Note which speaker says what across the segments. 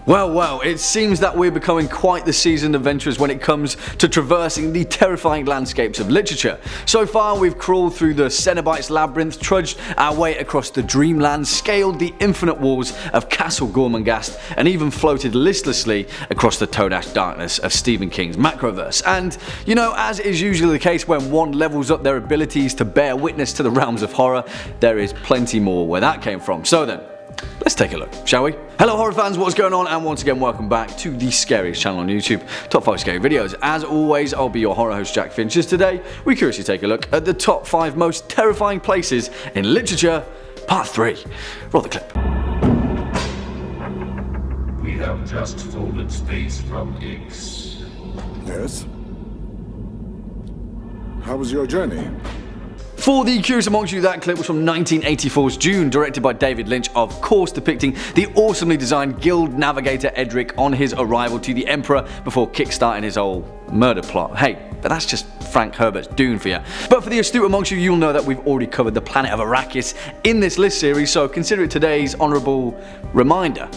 Speaker 1: Well, it seems that we're becoming quite the seasoned adventurers when it comes to traversing the terrifying landscapes of literature. So far, we've crawled through the Cenobite's labyrinth, trudged our way across the dreamland, scaled the infinite walls of Castle Gormenghast, and even floated listlessly across the toad-ash darkness of Stephen King's Macroverse. And, you know, as is usually the case when one levels up their abilities to bear witness to the realms of horror, there is plenty more where that came from. So then, let's take a look, shall we? Hello horror fans, what's going on? And once again, welcome back to the scariest channel on YouTube, Top 5 Scary Videos. As always, I'll be your horror host, Jack Finch. Today, we curiously take a look at the top 5 most terrifying places in literature, part 3. Roll the clip.
Speaker 2: We have just folded space from X.
Speaker 3: Yes? How was your journey?
Speaker 1: For the curious amongst you, that clip was from 1984's Dune, directed by David Lynch, of course depicting the awesomely designed guild navigator Edric on his arrival to the Emperor before kickstarting his whole murder plot. Hey, but that's just Frank Herbert's Dune for you. But for the astute amongst you, you'll know that we've already covered the planet of Arrakis in this list series, so consider it today's honourable reminder.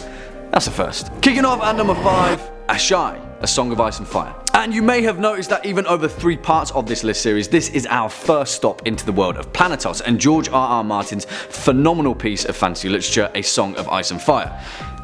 Speaker 1: That's the first. Kicking off at number 5, Asshai, A Song of Ice and Fire. And you may have noticed that even over 3 parts of this list series, this is our first stop into the world of Planetos and George R.R. Martin's phenomenal piece of fantasy literature, A Song of Ice and Fire.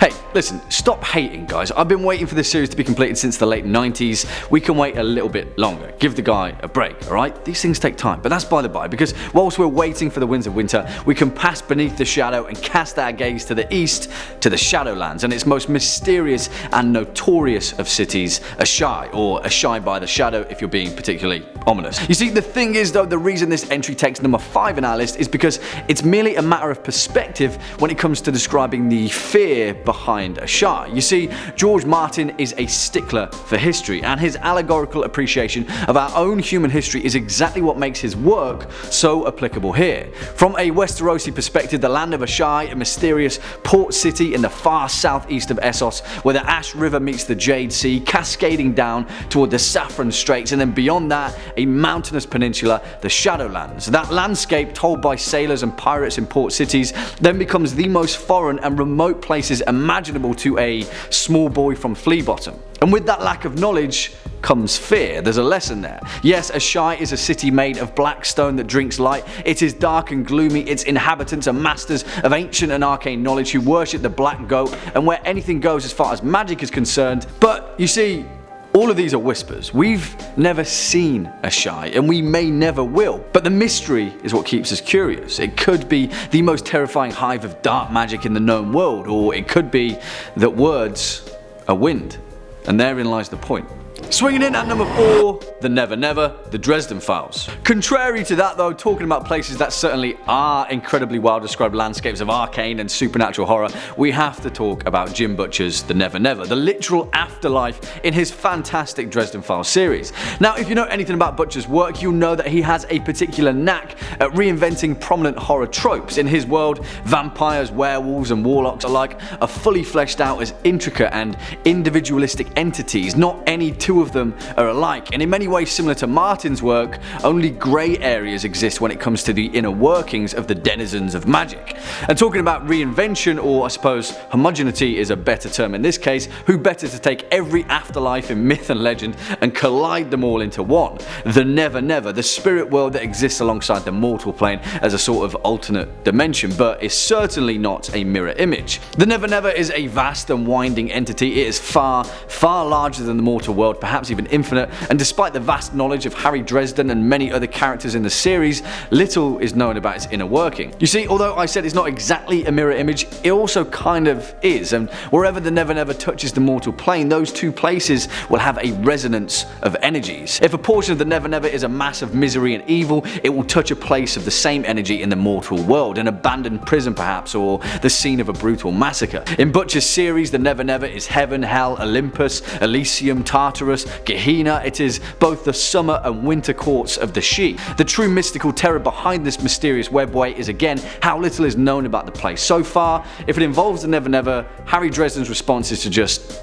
Speaker 1: Hey, listen, stop hating guys. I've been waiting for this series to be completed since the late 90s. We can wait a little bit longer. Give the guy a break, alright? These things take time, but that's by the by, because whilst we're waiting for the winds of winter, we can pass beneath the shadow and cast our gaze to the east, to the Shadowlands and its most mysterious and notorious of cities, Asshai, or Asshai by the Shadow if you're being particularly ominous. You see, the thing is though, the reason this entry takes number 5 in our list is because it's merely a matter of perspective when it comes to describing the fear behind Asshai. You see, George Martin is a stickler for history, and his allegorical appreciation of our own human history is exactly what makes his work so applicable here. From a Westerosi perspective, the land of Asshai, a mysterious port city in the far southeast of Essos, where the Ash River meets the Jade Sea, cascading down toward the Saffron Straits, and then beyond that, a mountainous peninsula, the Shadowlands. That landscape, told by sailors and pirates in port cities, then becomes the most foreign and remote places imaginable to a small boy from Flea Bottom. And with that lack of knowledge comes fear. There's a lesson there. Yes, Asshai is a city made of black stone that drinks light. It is dark and gloomy. Its inhabitants are masters of ancient and arcane knowledge who worship the black goat, and where anything goes as far as magic is concerned. But you see, all of these are whispers. We've never seen Asshai, and we may never will. But the mystery is what keeps us curious. It could be the most terrifying hive of dark magic in the known world, or it could be that words are wind. And therein lies the point. Swinging in at number 4, The Never Never, The Dresden Files. Contrary to that though, talking about places that certainly are incredibly well described landscapes of arcane and supernatural horror, we have to talk about Jim Butcher's The Never Never, the literal afterlife in his fantastic Dresden Files series. Now, if you know anything about Butcher's work, you'll know that he has a particular knack at reinventing prominent horror tropes. In his world, vampires, werewolves and warlocks alike are fully fleshed out as intricate and individualistic entities. Not any two of them are alike, and in many ways similar to Martin's work, only grey areas exist when it comes to the inner workings of the denizens of magic. And talking about reinvention, or I suppose homogeneity is a better term in this case, who better to take every afterlife in myth and legend and collide them all into one? The Never Never, the spirit world that exists alongside the mortal plane as a sort of alternate dimension, but is certainly not a mirror image. The Never Never is a vast and winding entity. It is far, far larger than the mortal world, perhaps even infinite, and despite the vast knowledge of Harry Dresden and many other characters in the series, little is known about its inner working. You see, although I said it's not exactly a mirror image, it also kind of is, and wherever the Never Never touches the mortal plane, those two places will have a resonance of energies. If a portion of the Never Never is a mass of misery and evil, it will touch a place of the same energy in the mortal world, an abandoned prison perhaps, or the scene of a brutal massacre. In Butcher's series, the Never Never is heaven, hell, Olympus, Elysium, Tartarus, Gehenna. It is both the summer and winter courts of the Sidhe. The true mystical terror behind this mysterious webway is again how little is known about the place. So far, if it involves the Never Never, Harry Dresden's response is to just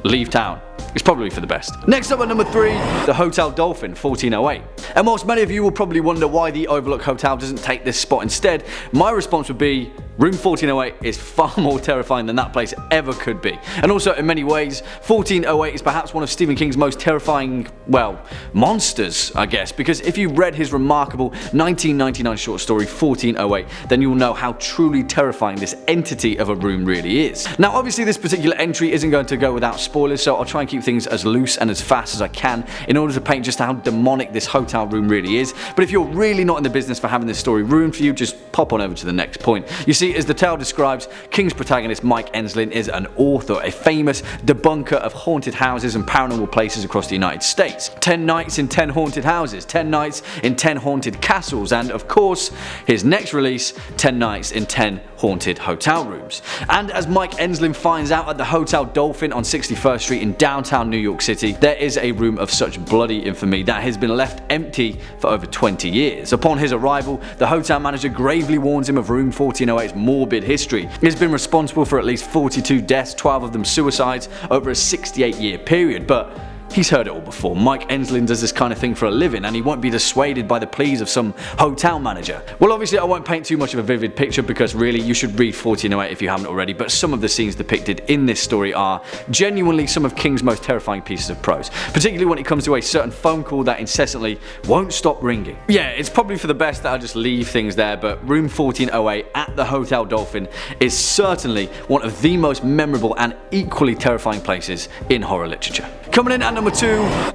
Speaker 1: leave town. It's probably for the best. Next up at number 3, the Hotel Dolphin, 1408. And whilst many of you will probably wonder why the Overlook Hotel doesn't take this spot instead, my response would be Room 1408 is far more terrifying than that place ever could be. And also, in many ways, 1408 is perhaps one of Stephen King's most terrifying, well, monsters, I guess, because if you read his remarkable 1999 short story 1408, then you'll know how truly terrifying this entity of a room really is. Now, obviously, this particular entry isn't going to go without spoilers, so I'll try and keep things as loose and as fast as I can in order to paint just how demonic this hotel room really is. But if you're really not in the business for having this story ruined for you, just pop on over to the next point. You see, as the tale describes, King's protagonist Mike Enslin is an author, a famous debunker of haunted houses and paranormal places across the United States. 10 nights in 10 haunted houses, 10 nights in 10 haunted castles, and of course, his next release, 10 nights in 10 haunted hotel rooms. And as Mike Enslin finds out at the Hotel Dolphin on 61st Street in downtown New York City, there is a room of such bloody infamy that has been left empty for over 20 years. Upon his arrival, the hotel manager gravely warns him of Room 1408's morbid history. It has been responsible for at least 42 deaths, 12 of them suicides, over a 68-year period. But he's heard it all before. Mike Enslin does this kind of thing for a living, and he won't be dissuaded by the pleas of some hotel manager. Well, obviously I won't paint too much of a vivid picture because really you should read 1408 if you haven't already, but some of the scenes depicted in this story are genuinely some of King's most terrifying pieces of prose, particularly when it comes to a certain phone call that incessantly won't stop ringing. Yeah, it's probably for the best that I just leave things there, but Room 1408 at the Hotel Dolphin is certainly one of the most memorable and equally terrifying places in horror literature. Coming in at number 2,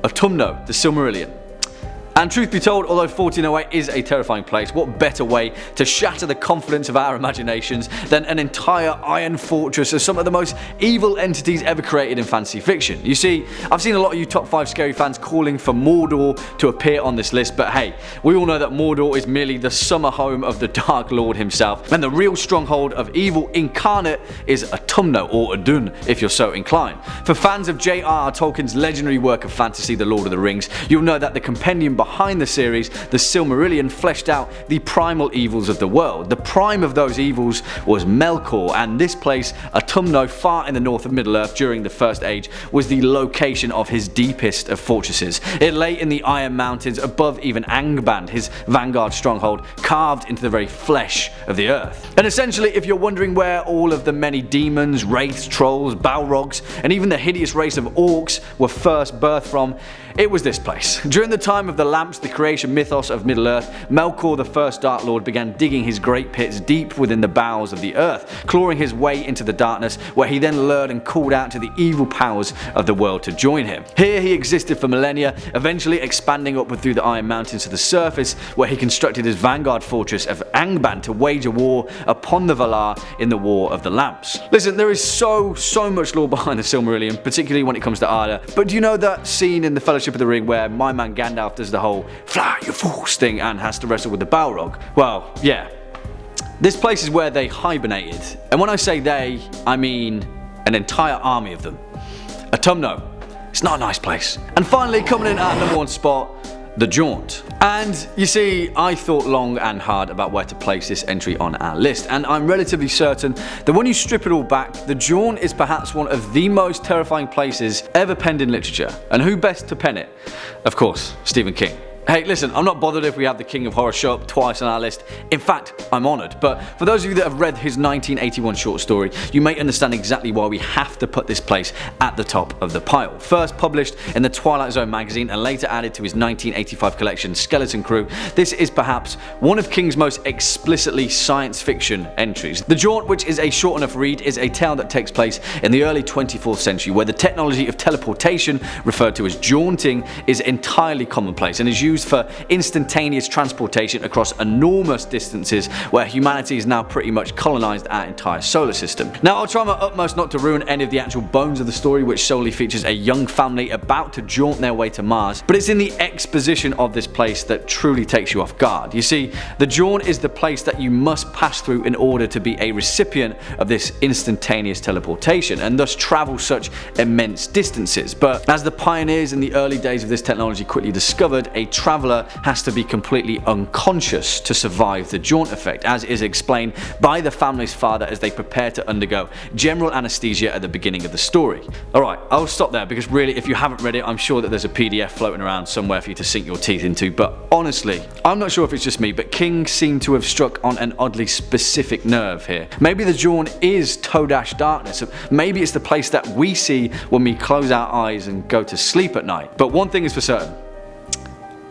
Speaker 1: Autumno, the Silmarillion. And truth be told, although 1408 is a terrifying place, what better way to shatter the confidence of our imaginations than an entire iron fortress of some of the most evil entities ever created in fantasy fiction. You see, I've seen a lot of you top 5 scary fans calling for Mordor to appear on this list, but hey, we all know that Mordor is merely the summer home of the Dark Lord himself, and the real stronghold of evil incarnate is Autumno, or Adun, if you're so inclined. For fans of J.R.R. Tolkien's legendary work of fantasy, The Lord of the Rings, you'll know that the compendium behind the series, the Silmarillion, fleshed out the primal evils of the world. The prime of those evils was Melkor, and this place, Autumno, far in the north of Middle-earth during the First Age, was the location of his deepest of fortresses. It lay in the Iron Mountains above even Angband, his vanguard stronghold, carved into the very flesh of the earth. And essentially, if you're wondering where all of the many demons, wraiths, trolls, balrogs, and even the hideous race of orcs were first birthed from, it was this place. During the time of the Lamps, the creation mythos of Middle-earth, Melkor, the first Dark Lord, began digging his great pits deep within the bowels of the earth, clawing his way into the darkness, where he then lured and called out to the evil powers of the world to join him. Here he existed for millennia, eventually expanding upward through the Iron Mountains to the surface, where he constructed his vanguard fortress of Angband to wage a war upon the Valar in the War of the Lamps. Listen, there is so much lore behind the Silmarillion, particularly when it comes to Arda, but do you know that scene in the Fellowship of the Ring where my man Gandalf does the whole "fly you fools" thing and has to wrestle with the Balrog? Well, yeah. This place is where they hibernated, and when I say they, I mean an entire army of them. Autumno. It's not a nice place. And finally, coming in at number 1 spot, The Jaunt. And you see, I thought long and hard about where to place this entry on our list, and I'm relatively certain that when you strip it all back, The Jaunt is perhaps one of the most terrifying places ever penned in literature. And who best to pen it? Of course, Stephen King. Hey, listen, I'm not bothered if we have the King of Horror show up twice on our list. In fact, I'm honoured. But for those of you that have read his 1981 short story, you may understand exactly why we have to put this place at the top of the pile. First published in the Twilight Zone magazine and later added to his 1985 collection Skeleton Crew, this is perhaps one of King's most explicitly science fiction entries. The Jaunt, which is a short enough read, is a tale that takes place in the early 24th century, where the technology of teleportation, referred to as jaunting, is entirely commonplace and is used for instantaneous transportation across enormous distances, where humanity is now pretty much colonized our entire solar system. Now, I'll try my utmost not to ruin any of the actual bones of the story, which solely features a young family about to jaunt their way to Mars, but it's in the exposition of this place that truly takes you off guard. You see, the Jaunt is the place that you must pass through in order to be a recipient of this instantaneous teleportation, and thus travel such immense distances. But as the pioneers in the early days of this technology quickly discovered, a traveller has to be completely unconscious to survive the jaunt effect, as is explained by the family's father as they prepare to undergo general anaesthesia at the beginning of the story. Alright, I'll stop there because really if you haven't read it, I'm sure that there's a PDF floating around somewhere for you to sink your teeth into, but honestly, I'm not sure if it's just me, but King seemed to have struck on an oddly specific nerve here. Maybe the jaunt is Todash darkness, maybe it's the place that we see when we close our eyes and go to sleep at night. But one thing is for certain,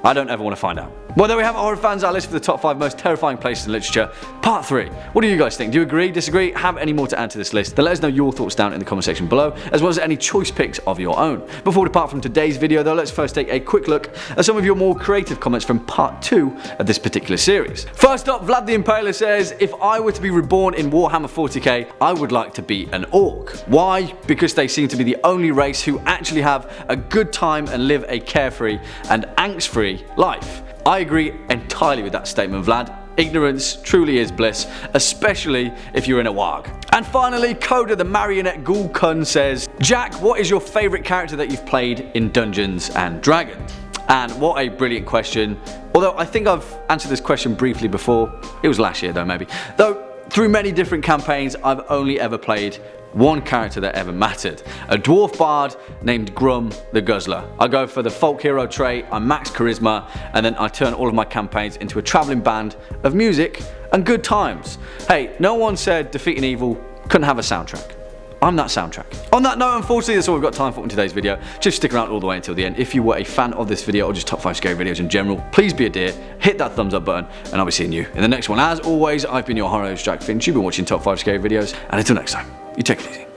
Speaker 1: I don't ever want to find out. Well, there we have it, horror fans, our list for the top 5 most terrifying places in literature, part 3. What do you guys think? Do you agree, disagree, have any more to add to this list? Then let us know your thoughts down in the comment section below, as well as any choice picks of your own. Before we depart from today's video though, let's first take a quick look at some of your more creative comments from part 2 of this particular series. First up, Vlad the Impaler says, if I were to be reborn in Warhammer 40k, I would like to be an orc. Why? Because they seem to be the only race who actually have a good time and live a carefree and angst-free life. I agree entirely with that statement, Vlad. Ignorance truly is bliss, especially if you're in a warg. And finally, Coda the Marionette Ghoul Kun says, Jack, what is your favourite character that you've played in Dungeons and Dragons? And what a brilliant question. Although I think I've answered this question briefly before. It was last year though, maybe. Though through many different campaigns, I've only ever played one character that ever mattered. A dwarf bard named Grum the Guzzler. I go for the folk hero trait, I max charisma, and then I turn all of my campaigns into a travelling band of music and good times. Hey, no one said defeating evil couldn't have a soundtrack. I'm that soundtrack. On that note, unfortunately that's all we've got time for in today's video. Just stick around all the way until the end. If you were a fan of this video or just top 5 scary videos in general, please be a dear, hit that thumbs up button, and I'll be seeing you in the next one. As always, I've been your horror host Jack Finch. You've been watching top 5 scary videos, and until next time, you take it easy.